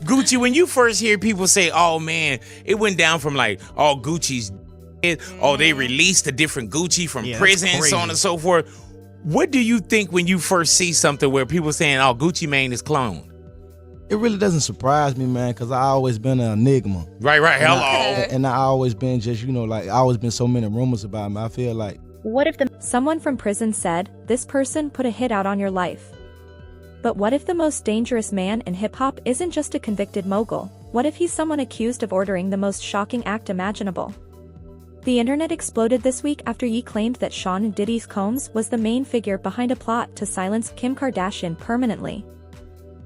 Gucci, when you first hear people say, oh man, it went down from like, oh, Gucci's dead, oh, they released a different Gucci from prison and so on and so forth. What do you think when you first see something where people saying, oh, Gucci Mane is cloned? It really doesn't surprise me, man, because I always been an enigma. Right. Hello. And I always been just, like, I always been so many rumors about me. I feel like. What if someone from prison said, this person put a hit out on your life? But what if the most dangerous man in hip-hop isn't just a convicted mogul? What if he's someone accused of ordering the most shocking act imaginable? The internet exploded this week after Ye claimed that Sean Diddy's Combs was the main figure behind a plot to silence Kim Kardashian permanently.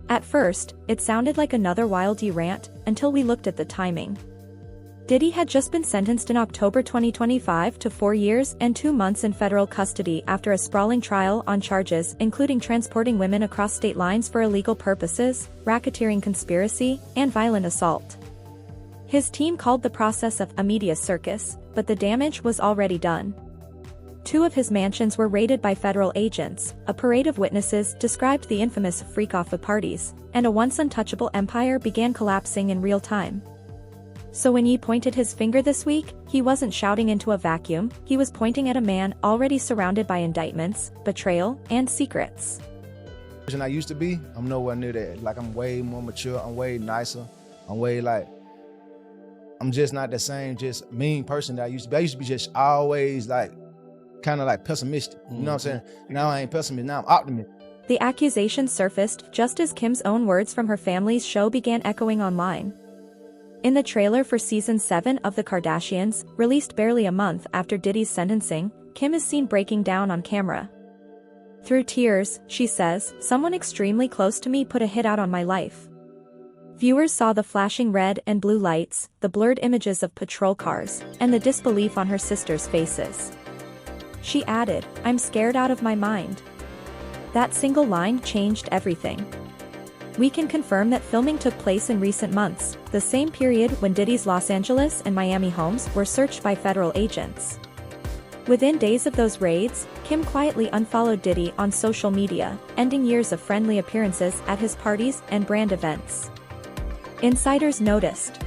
At first, it sounded like another Wild Ye rant, until we looked at the timing. Diddy had just been sentenced in October 2025 to 4 years and 2 months in federal custody after a sprawling trial on charges including transporting women across state lines for illegal purposes, racketeering conspiracy, and violent assault. His team called the process a media circus, but the damage was already done. 2 of his mansions were raided by federal agents, a parade of witnesses described the infamous freak-off of parties, and a once untouchable empire began collapsing in real time. So when Ye pointed his finger this week, he wasn't shouting into a vacuum, he was pointing at a man already surrounded by indictments, betrayal, and secrets. The person I used to be, I'm nowhere near that. Like, I'm way more mature, I'm way nicer, I'm just not the same just mean person that I used to be. I used to be just always like, kind of like pessimistic, you know what I'm saying? Now I ain't pessimist, now I'm optimistic. The accusations surfaced just as Kim's own words from her family's show began echoing online. In the trailer for Season 7 of The Kardashians, released barely a month after Diddy's sentencing, Kim is seen breaking down on camera. Through tears, she says, someone extremely close to me put a hit out on my life. Viewers saw the flashing red and blue lights, the blurred images of patrol cars, and the disbelief on her sisters' faces. She added, I'm scared out of my mind. That single line changed everything. We can confirm that filming took place in recent months, the same period when Diddy's Los Angeles and Miami homes were searched by federal agents. Within days of those raids, Kim quietly unfollowed Diddy on social media, ending years of friendly appearances at his parties and brand events. Insiders noticed.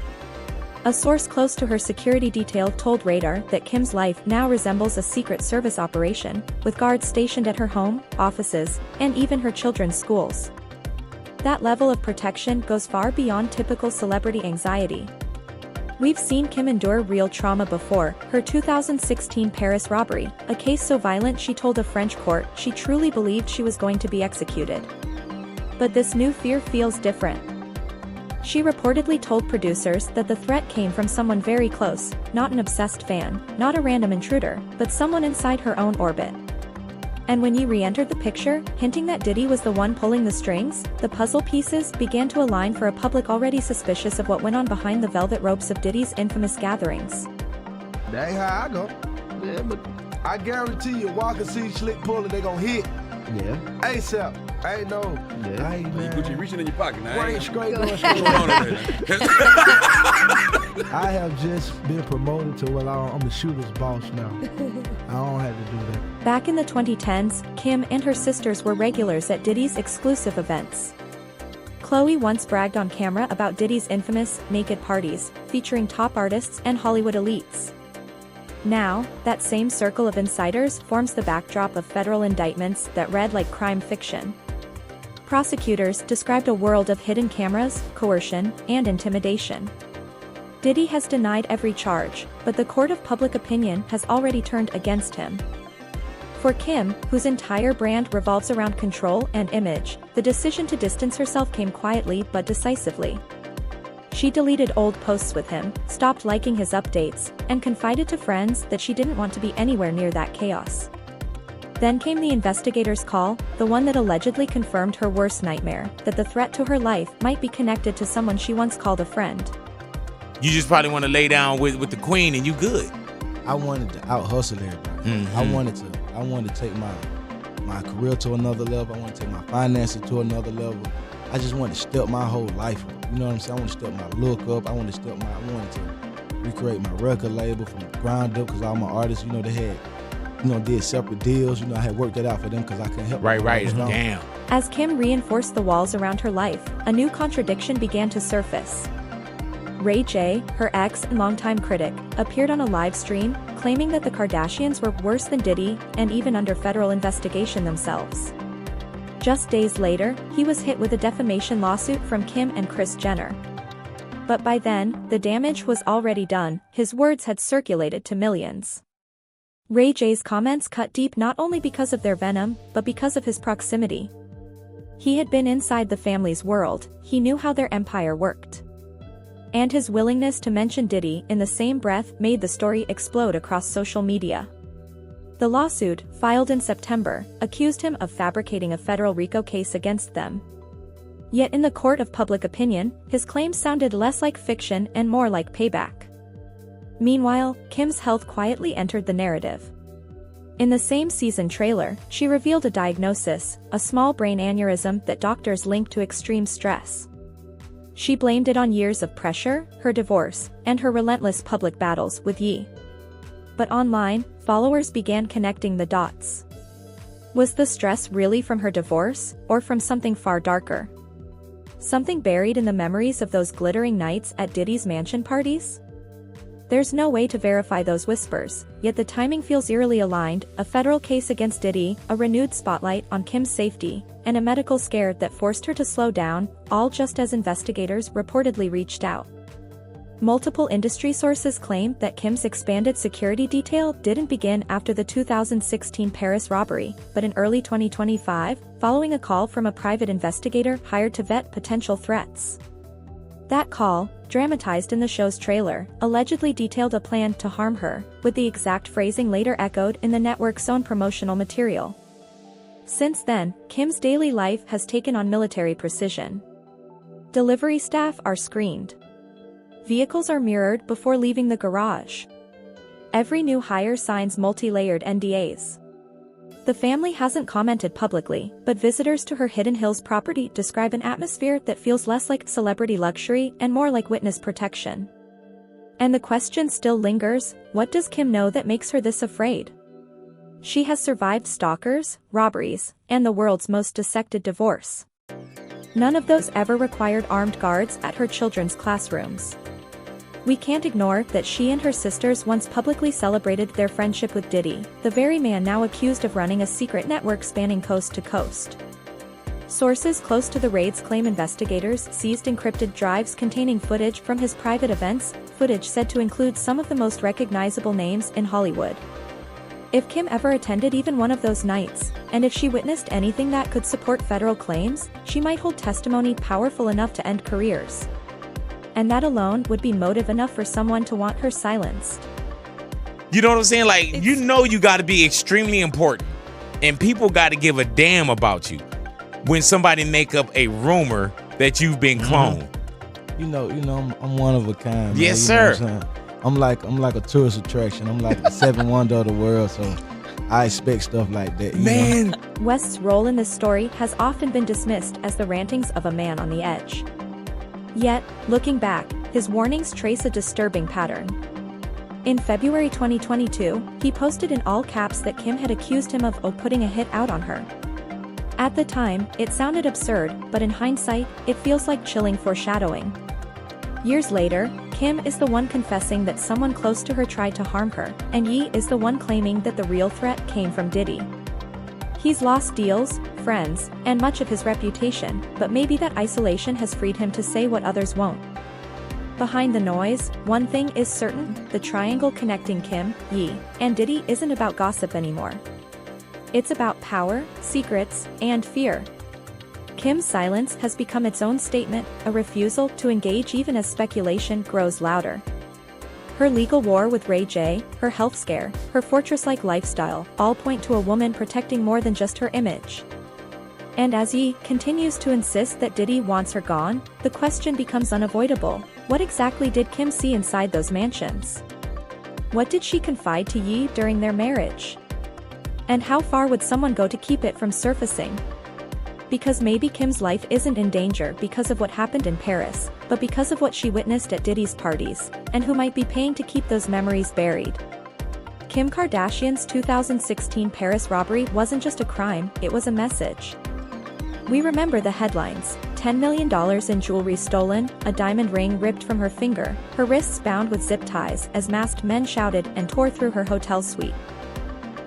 A source close to her security detail told Radar that Kim's life now resembles a Secret Service operation, with guards stationed at her home, offices, and even her children's schools. That level of protection goes far beyond typical celebrity anxiety. We've seen Kim endure real trauma before, her 2016 Paris robbery, a case so violent she told a French court she truly believed she was going to be executed. But this new fear feels different. She reportedly told producers that the threat came from someone very close, not an obsessed fan, not a random intruder, but someone inside her own orbit. And when Ye re-entered the picture, hinting that Diddy was the one pulling the strings, the puzzle pieces began to align for a public already suspicious of what went on behind the velvet ropes of Diddy's infamous gatherings. That ain't how I go. Yeah, but I guarantee you, Walker see Slick Puller, they gon' hit. Yeah. ASAP. I ain't know. Yeah. I ain't, man. Gucci reaching in your pocket now. Right, straight going What's going on over there? I have just been promoted to where I'm the shooter's boss now. I don't have to do that. Back in the 2010s, Kim and her sisters were regulars at Diddy's exclusive events. Khloe once bragged on camera about Diddy's infamous naked parties, featuring top artists and Hollywood elites. Now, that same circle of insiders forms the backdrop of federal indictments that read like crime fiction. Prosecutors described a world of hidden cameras, coercion, and intimidation. Diddy has denied every charge, but the court of public opinion has already turned against him. For Kim, whose entire brand revolves around control and image, the decision to distance herself came quietly but decisively. She deleted old posts with him, stopped liking his updates, and confided to friends that she didn't want to be anywhere near that chaos. Then came the investigator's call, the one that allegedly confirmed her worst nightmare, that the threat to her life might be connected to someone she once called a friend. You just probably want to lay down with the queen and you good. I wanted to out-hustle everybody. Mm-hmm. I wanted to take my career to another level. I want to take my finances to another level. I just wanted to step my whole life up. You know what I'm saying? I want to step my look up. I wanted to recreate my record label from the ground up because all my artists, they had, did separate deals. I had worked that out for them because I couldn't help them. Right. Damn. As Kim reinforced the walls around her life, a new contradiction began to surface. Ray J, her ex and longtime critic, appeared on a live stream, claiming that the Kardashians were worse than Diddy and even under federal investigation themselves. Just days later, he was hit with a defamation lawsuit from Kim and Kris Jenner. But by then, the damage was already done. His words had circulated to millions. Ray J's comments cut deep not only because of their venom, but because of his proximity. He had been inside the family's world, he knew how their empire worked. And his willingness to mention Diddy in the same breath made the story explode across social media. The lawsuit, filed in September, accused him of fabricating a federal RICO case against them. Yet in the court of public opinion, his claims sounded less like fiction and more like payback. Meanwhile, Kim's health quietly entered the narrative. In the same season trailer, she revealed a diagnosis, a small brain aneurysm that doctors linked to extreme stress. She blamed it on years of pressure, her divorce, and her relentless public battles with Ye. But online, followers began connecting the dots. Was the stress really from her divorce, or from something far darker? Something buried in the memories of those glittering nights at Diddy's mansion parties? There's no way to verify those whispers, yet the timing feels eerily aligned: a federal case against Diddy, a renewed spotlight on Kim's safety, and a medical scare that forced her to slow down, all just as investigators reportedly reached out. Multiple industry sources claim that Kim's expanded security detail didn't begin after the 2016 Paris robbery, but in early 2025, following a call from a private investigator hired to vet potential threats. That call, dramatized in the show's trailer, allegedly detailed a plan to harm her, with the exact phrasing later echoed in the network's own promotional material. Since then, Kim's daily life has taken on military precision. Delivery staff are screened. Vehicles are mirrored before leaving the garage. Every new hire signs multi-layered NDAs. The family hasn't commented publicly, but visitors to her Hidden Hills property describe an atmosphere that feels less like celebrity luxury and more like witness protection. And the question still lingers: what does Kim know that makes her this afraid? She has survived stalkers, robberies, and the world's most dissected divorce. None of those ever required armed guards at her children's classrooms. We can't ignore that she and her sisters once publicly celebrated their friendship with Diddy, the very man now accused of running a secret network spanning coast to coast. Sources close to the raids claim investigators seized encrypted drives containing footage from his private events, footage said to include some of the most recognizable names in Hollywood. If Kim ever attended even one of those nights, and if she witnessed anything that could support federal claims, she might hold testimony powerful enough to end careers. And that alone would be motive enough for someone to want her silenced. You know what I'm saying? Like, you know you got to be extremely important. And people got to give a damn about you when somebody make up a rumor that you've been cloned. You know, I'm one of a kind. Yes, man, you know sir. what I'm saying? I'm like a tourist attraction. I'm like the seventh wonder of the world, so I expect stuff like that. You know? West's role in this story has often been dismissed as the rantings of a man on the edge. Yet, looking back, his warnings trace a disturbing pattern. In February 2022, he posted in all caps that Kim had accused him of putting a hit out on her. At the time, it sounded absurd, but in hindsight, it feels like chilling foreshadowing. Years later, Kim is the one confessing that someone close to her tried to harm her, and Ye is the one claiming that the real threat came from Diddy. He's lost deals, friends, and much of his reputation, but maybe that isolation has freed him to say what others won't. Behind the noise, one thing is certain: the triangle connecting Kim, Ye, and Diddy isn't about gossip anymore. It's about power, secrets, and fear. Kim's silence has become its own statement, a refusal to engage even as speculation grows louder. Her legal war with Ray J, her health scare, her fortress-like lifestyle, all point to a woman protecting more than just her image. And as Ye continues to insist that Diddy wants her gone, the question becomes unavoidable: what exactly did Kim see inside those mansions? What did she confide to Ye during their marriage? And how far would someone go to keep it from surfacing? Because maybe Kim's life isn't in danger because of what happened in Paris, but because of what she witnessed at Diddy's parties, and who might be paying to keep those memories buried. Kim Kardashian's 2016 Paris robbery wasn't just a crime, it was a message. We remember the headlines: $10 million in jewelry stolen, a diamond ring ripped from her finger, her wrists bound with zip ties as masked men shouted and tore through her hotel suite.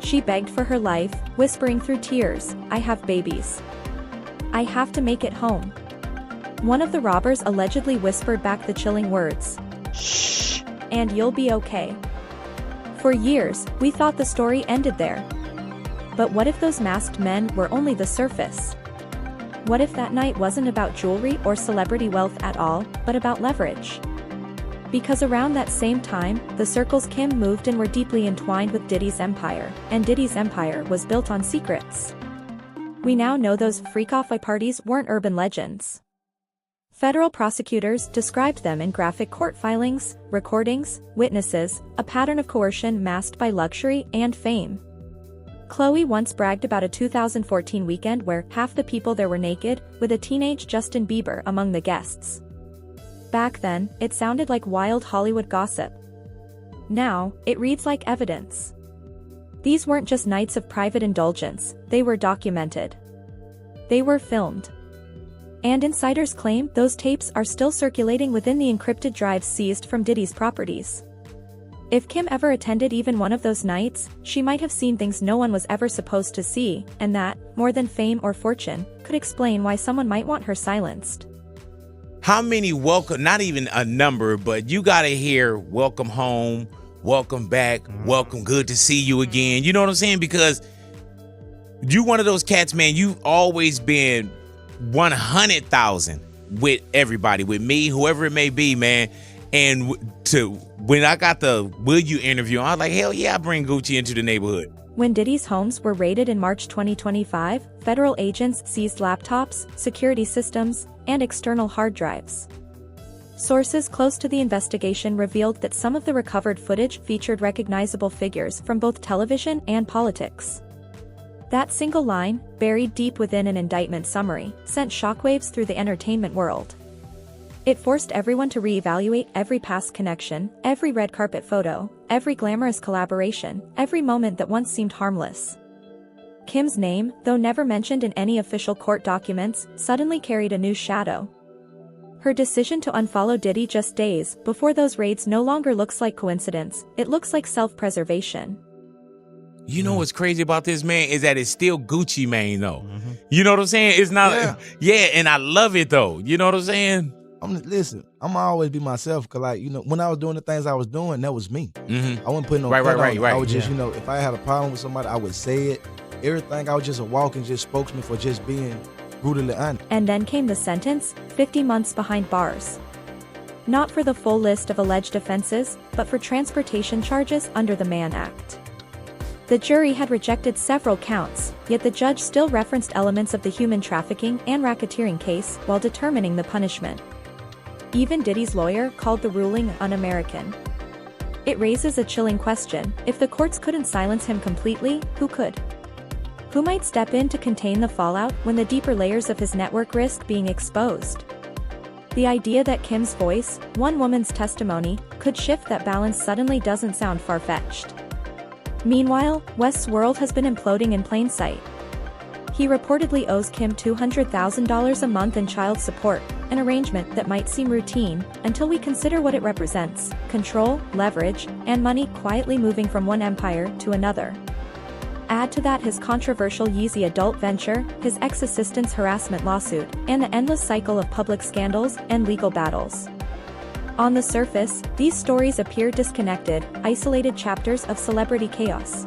She begged for her life, whispering through tears, "I have babies. I have to make it home." One of the robbers allegedly whispered back the chilling words, "Shh, and you'll be okay." For years, we thought the story ended there. But what if those masked men were only the surface? What if that night wasn't about jewelry or celebrity wealth at all, but about leverage? Because around that same time, the circles Kim moved in were deeply entwined with Diddy's empire, and Diddy's empire was built on secrets. We now know those freak-off parties weren't urban legends. Federal prosecutors described them in graphic court filings, recordings, witnesses, a pattern of coercion masked by luxury and fame. Khloe once bragged about a 2014 weekend where half the people there were naked, with a teenage Justin Bieber among the guests. Back then, it sounded like wild Hollywood gossip. Now, it reads like evidence. These weren't just nights of private indulgence, they were documented. They were filmed. And insiders claim those tapes are still circulating within the encrypted drives seized from Diddy's properties. If Kim ever attended even one of those nights, she might have seen things no one was ever supposed to see, and that, more than fame or fortune, could explain why someone might want her silenced. How many welcome, not even a number, but you gotta hear welcome home, welcome back, welcome, good to see you again. You know what I'm saying? Because you one of those cats, man, you've always been 100,000 with everybody, with me, whoever it may be, man. And when I got the Will You interview, I was like, hell yeah, I bring Gucci into the neighborhood. When Diddy's homes were raided in March 2025, federal agents seized laptops, security systems, and external hard drives. Sources close to the investigation revealed that some of the recovered footage featured recognizable figures from both television and politics. That single line, buried deep within an indictment summary, sent shockwaves through the entertainment world. It forced everyone to reevaluate every past connection, every red carpet photo, every glamorous collaboration, every moment that once seemed harmless. Kim's name, though never mentioned in any official court documents, suddenly carried a new shadow. Her decision to unfollow Diddy just days before those raids no longer looks like coincidence, it looks like self-preservation. You know what's crazy about this, man, is that it's still Gucci Mane, though. You know what I'm saying? It's not, yeah, and I love it, though. You know what I'm saying? Listen, I'm gonna always be myself, cause like, when I was doing the things I was doing, that was me. I wasn't putting no Right. I was just, if I had a problem with somebody, I would say it. Everything, I was just a walking spokesman for just being brutally honest. And then came the sentence, 50 months behind bars. Not for the full list of alleged offenses, but for transportation charges under the Mann Act. The jury had rejected several counts, yet the judge still referenced elements of the human trafficking and racketeering case while determining the punishment. Even Diddy's lawyer called the ruling un-American. It raises a chilling question: if the courts couldn't silence him completely, who could? Who might step in to contain the fallout when the deeper layers of his network risk being exposed? The idea that Kim's voice, one woman's testimony, could shift that balance suddenly doesn't sound far-fetched. Meanwhile, West's world has been imploding in plain sight. He reportedly owes Kim $200,000 a month in child support, an arrangement that might seem routine until we consider what it represents: control, leverage, and money quietly moving from one empire to another. Add to that his controversial Yeezy adult venture, his ex-assistant's harassment lawsuit, and the endless cycle of public scandals and legal battles. On the surface, these stories appear disconnected, isolated chapters of celebrity chaos.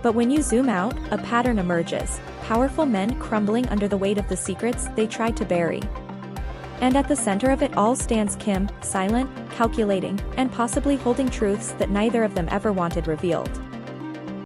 But when you zoom out, a pattern emerges: powerful men crumbling under the weight of the secrets they tried to bury. And at the center of it all stands Kim, silent, calculating, and possibly holding truths that neither of them ever wanted revealed.